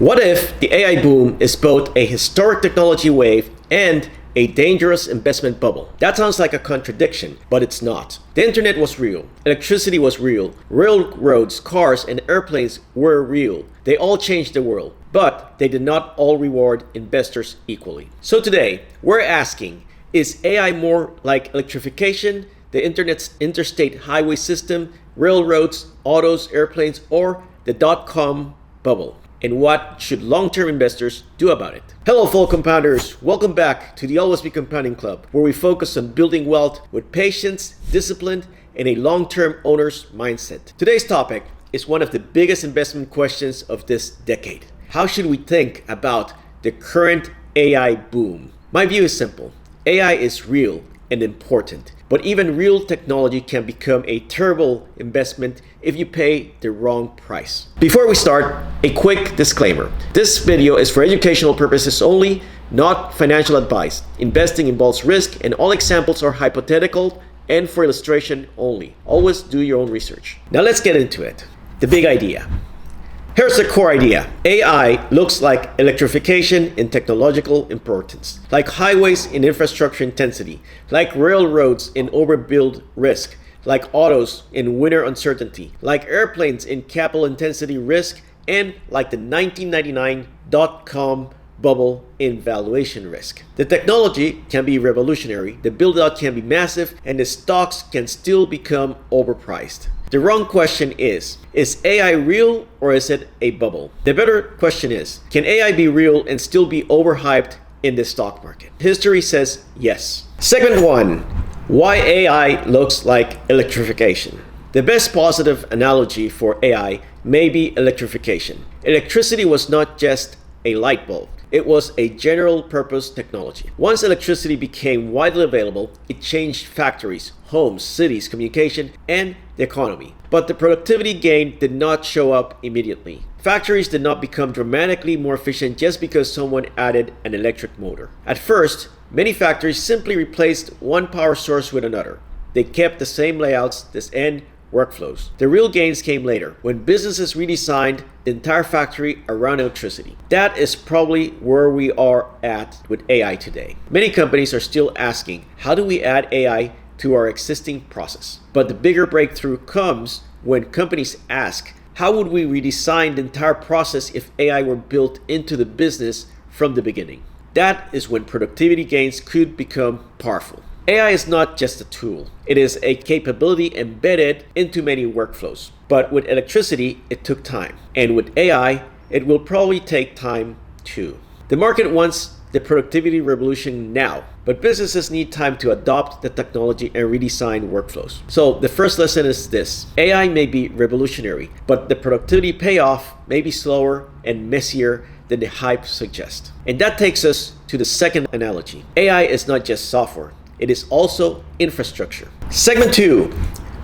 What if the AI boom is both a historic technology wave and a dangerous investment bubble? That sounds like a contradiction, but it's not. The internet was real. Electricity was real. Railroads, cars, and airplanes were real. They all changed the world, but they did not all reward investors equally. So today, we're asking, is AI more like electrification, the internet's interstate highway system, railroads, autos, airplanes, or the dot-com bubble? And what should long-term investors do about it? Hello, fellow compounders. Welcome back to the Always Be Compounding Club, where we focus on building wealth with patience, discipline, and a long-term owner's mindset. Today's topic is one of the biggest investment questions of this decade. How should we think about the current AI boom? My view is simple. AI is real and important, but even real technology can become a terrible investment if you pay the wrong price. Before we start, a quick disclaimer. This video is for educational purposes only, not financial advice. Investing involves risk and all examples are hypothetical and for illustration only. Always do your own research. Now let's get into it. The big idea. Here's the core idea. AI looks like electrification in technological importance, like highways in infrastructure intensity, like railroads in overbuild risk, like autos in winter uncertainty, like airplanes in capital intensity risk, and like the 1999 dot-com bubble in valuation risk. The technology can be revolutionary, the build-out can be massive, and the stocks can still become overpriced. The wrong question is AI real or is it a bubble? The better question is, can AI be real and still be overhyped in the stock market? History says yes. Segment 1, why AI looks like electrification. The best positive analogy for AI may be electrification. Electricity was not just a light bulb. It was a general purpose technology. Once electricity became widely available, it changed factories, homes, cities, communication, and the economy. But the productivity gain did not show up immediately. Factories did not become dramatically more efficient just because someone added an electric motor. At first, many factories simply replaced one power source with another. They kept the same layouts and workflows. The real gains came later, when businesses redesigned the entire factory around electricity. That is probably where we are at with AI today. Many companies are still asking, how do we add AI to our existing process? But the bigger breakthrough comes when companies ask, how would we redesign the entire process if AI were built into the business from the beginning? That is when productivity gains could become powerful. AI is not just a tool. It is a capability embedded into many workflows. But with electricity, it took time. And with AI, it will probably take time too. The market wants the productivity revolution now, but businesses need time to adopt the technology and redesign workflows. So the first lesson is this. AI may be revolutionary, but the productivity payoff may be slower and messier than the hype suggests. And that takes us to the second analogy. AI is not just software. It is also infrastructure. Segment 2,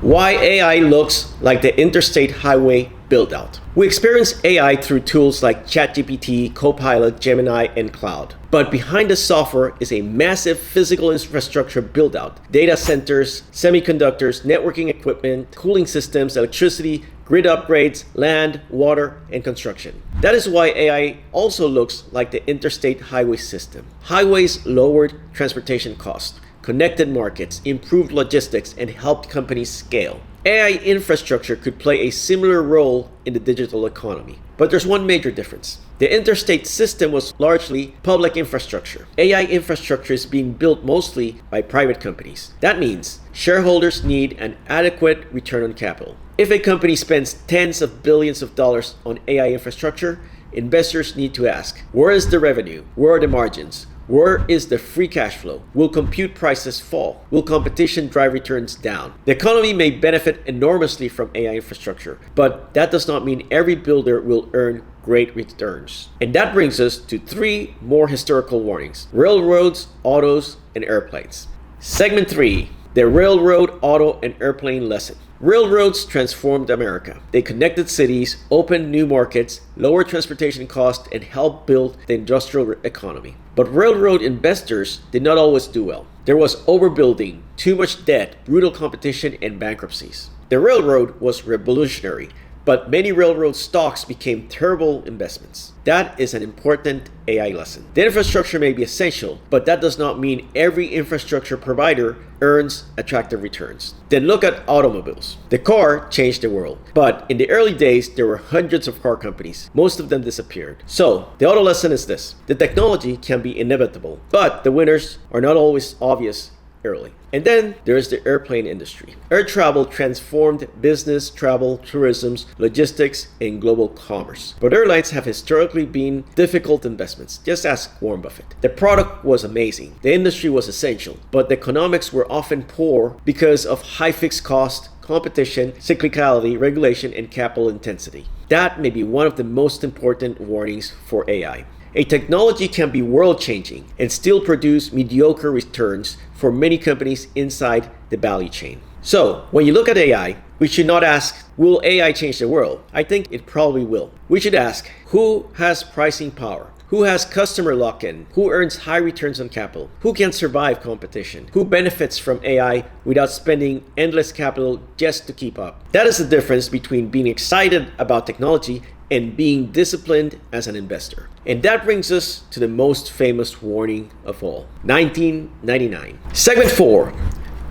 why AI looks like the interstate highway build-out. We experience AI through tools like ChatGPT, Copilot, Gemini, and Cloud. But behind the software is a massive physical infrastructure build-out. Data centers, semiconductors, networking equipment, cooling systems, electricity, grid upgrades, land, water, and construction. That is why AI also looks like the interstate highway system. Highways lowered transportation costs, connected markets, improved logistics, and helped companies scale. AI infrastructure could play a similar role in the digital economy. But there's one major difference. The interstate system was largely public infrastructure. AI infrastructure is being built mostly by private companies. That means shareholders need an adequate return on capital. If a company spends tens of billions of dollars on AI infrastructure, investors need to ask, where is the revenue? Where are the margins? Where is the free cash flow? Will compute prices fall? Will competition drive returns down? The economy may benefit enormously from AI infrastructure, but that does not mean every builder will earn great returns. And that brings us to 3 more historical warnings: railroads, autos, and airplanes. Segment 3, the railroad, auto, and airplane lesson. Railroads transformed America. They connected cities, opened new markets, lowered transportation costs, and helped build the industrial economy. But railroad investors did not always do well. There was overbuilding, too much debt, brutal competition, and bankruptcies. The railroad was revolutionary, but many railroad stocks became terrible investments. That is an important AI lesson. The infrastructure may be essential, but that does not mean every infrastructure provider earns attractive returns. Then look at automobiles. The car changed the world, but in the early days, there were hundreds of car companies. Most of them disappeared. So the auto lesson is this: the technology can be inevitable, but the winners are not always obvious early. And then there's the airplane industry. Air travel transformed business, travel, tourism, logistics, and global commerce. But airlines have historically been difficult investments. Just ask Warren Buffett. The product was amazing. The industry was essential, but the economics were often poor because of high fixed cost, competition, cyclicality, regulation, and capital intensity. That may be one of the most important warnings for AI. A technology can be world-changing and still produce mediocre returns for many companies inside the value chain. So, when you look at AI, we should not ask, will AI change the world? I think it probably will. We should ask, who has pricing power? Who has customer lock-in? Who earns high returns on capital? Who can survive competition? Who benefits from AI without spending endless capital just to keep up? That is the difference between being excited about technology and being disciplined as an investor. And that brings us to the most famous warning of all, 1999. Segment 4,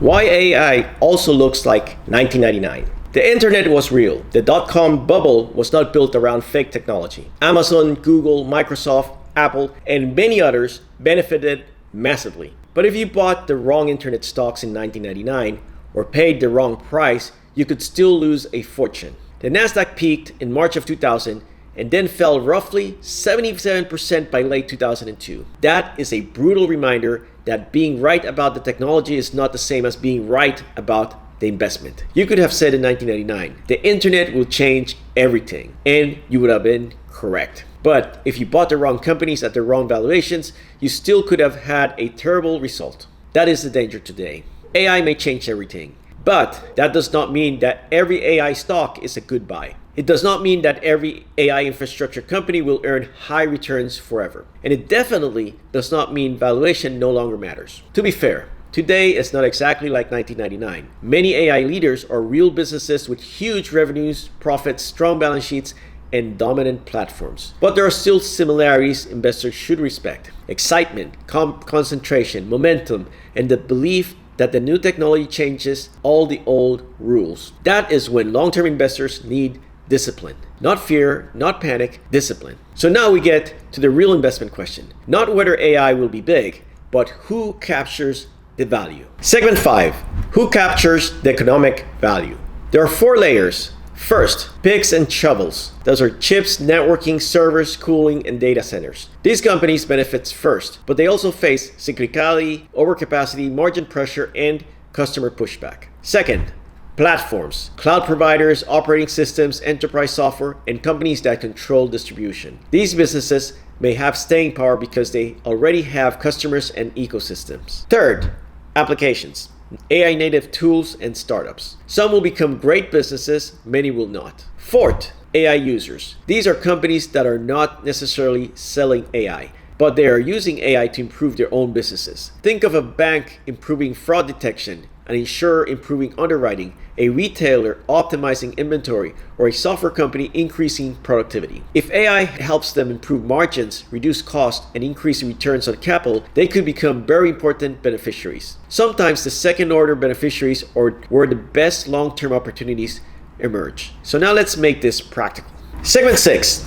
why AI also looks like 1999. The internet was real. The dot-com bubble was not built around fake technology. Amazon, Google, Microsoft, Apple, and many others benefited massively. But if you bought the wrong internet stocks in 1999 or paid the wrong price, you could still lose a fortune. The Nasdaq peaked in March of 2000 and then fell roughly 77% by late 2002. That is a brutal reminder that being right about the technology is not the same as being right about the investment. You could have said in 1999, the internet will change everything, and you would have been correct. But if you bought the wrong companies at the wrong valuations, you still could have had a terrible result. That is the danger today. AI may change everything, but that does not mean that every AI stock is a good buy. It does not mean that every AI infrastructure company will earn high returns forever. And it definitely does not mean valuation no longer matters. To be fair, today is not exactly like 1999. Many AI leaders are real businesses with huge revenues, profits, strong balance sheets, and dominant platforms. But there are still similarities investors should respect. Excitement, concentration, momentum, and the belief that the new technology changes all the old rules. That is when long-term investors need discipline. Not fear, not panic, discipline. So now we get to the real investment question. Not whether AI will be big, but who captures the value. Segment 5, who captures the economic value? There are 4 layers. First, picks and shovels. Those are chips, networking, servers, cooling, and data centers. These companies benefit first, but they also face cyclicality, overcapacity, margin pressure, and customer pushback. Second, platforms, cloud providers, operating systems, enterprise software, and companies that control distribution. These businesses may have staying power because they already have customers and ecosystems. Third, applications. AI native tools and startups. Some will become great businesses, many will not. Fourth, AI users. These are companies that are not necessarily selling AI, but they are using AI to improve their own businesses. Think of a bank improving fraud detection, an insurer improving underwriting, a retailer optimizing inventory, or a software company increasing productivity. If AI helps them improve margins, reduce costs, and increase returns on capital, they could become very important beneficiaries. Sometimes the second-order beneficiaries are where the best long-term opportunities emerge. So now let's make this practical. Segment 6.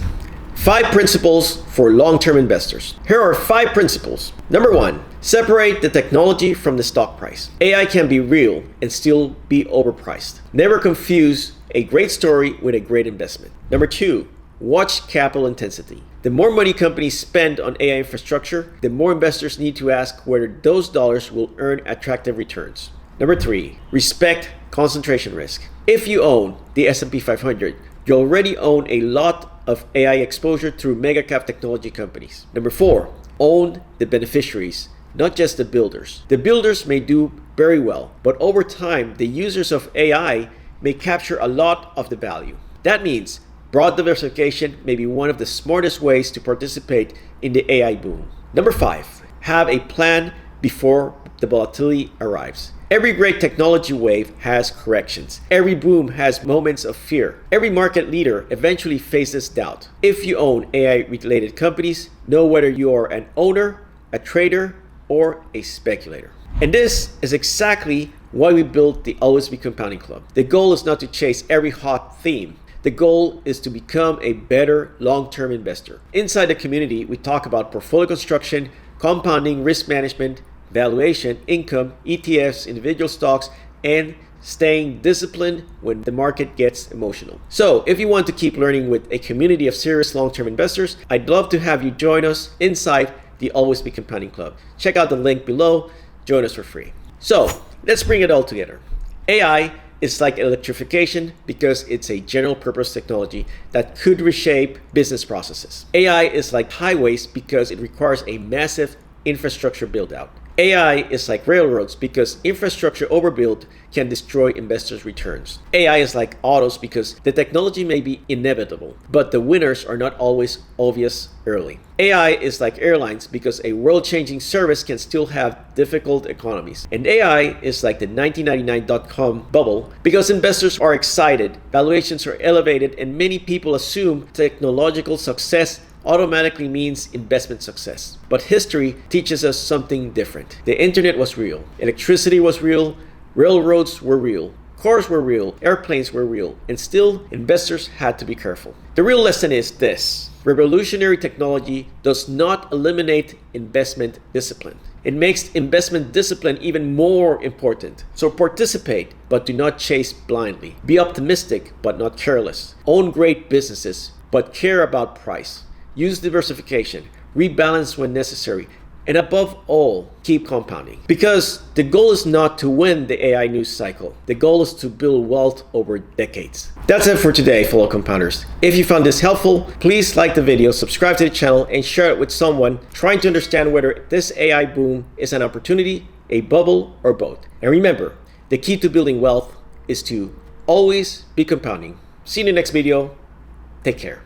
5 principles for long-term investors. Here are 5 principles. Number 1, separate the technology from the stock price. AI can be real and still be overpriced. Never confuse a great story with a great investment. Number 2, watch capital intensity. The more money companies spend on AI infrastructure, the more investors need to ask whether those dollars will earn attractive returns. Number 3, respect concentration risk. If you own the S&P 500, you already own a lot of AI exposure through mega cap technology companies. Number 4, own the beneficiaries, not just the builders. The builders may do very well, but over time, the users of AI may capture a lot of the value. That means broad diversification may be one of the smartest ways to participate in the AI boom. Number 5, have a plan before the volatility arrives. Every great technology wave has corrections. Every boom has moments of fear. Every market leader eventually faces doubt. If you own AI-related companies, know whether you are an owner, a trader, or a speculator. And this is exactly why we built the Always Be Compounding Club. The goal is not to chase every hot theme. The goal is to become a better long-term investor. Inside the community, we talk about portfolio construction, compounding, risk management, valuation, income, ETFs, individual stocks, and staying disciplined when the market gets emotional. So if you want to keep learning with a community of serious long-term investors, I'd love to have you join us inside the Always Be Compounding Club. Check out the link below. Join us for free. So let's bring it all together. AI is like electrification because it's a general purpose technology that could reshape business processes. AI is like highways because it requires a massive infrastructure build out. AI is like railroads because infrastructure overbuild can destroy investors' returns. AI is like autos because the technology may be inevitable, but the winners are not always obvious early. AI is like airlines because a world-changing service can still have difficult economies. And AI is like the 1999.com bubble because investors are excited, valuations are elevated, and many people assume technological success automatically means investment success. But history teaches us something different. The internet was real, electricity was real, railroads were real, cars were real, airplanes were real, and still investors had to be careful. The real lesson is this: revolutionary technology does not eliminate investment discipline. It makes investment discipline even more important. So participate, but do not chase blindly. Be optimistic, but not careless. Own great businesses, but care about price. Use diversification, rebalance when necessary, and above all, keep compounding. Because the goal is not to win the AI news cycle. The goal is to build wealth over decades. That's it for today, fellow compounders. If you found this helpful, please like the video, subscribe to the channel, and share it with someone trying to understand whether this AI boom is an opportunity, a bubble, or both. And remember, the key to building wealth is to always be compounding. See you in the next video. Take care.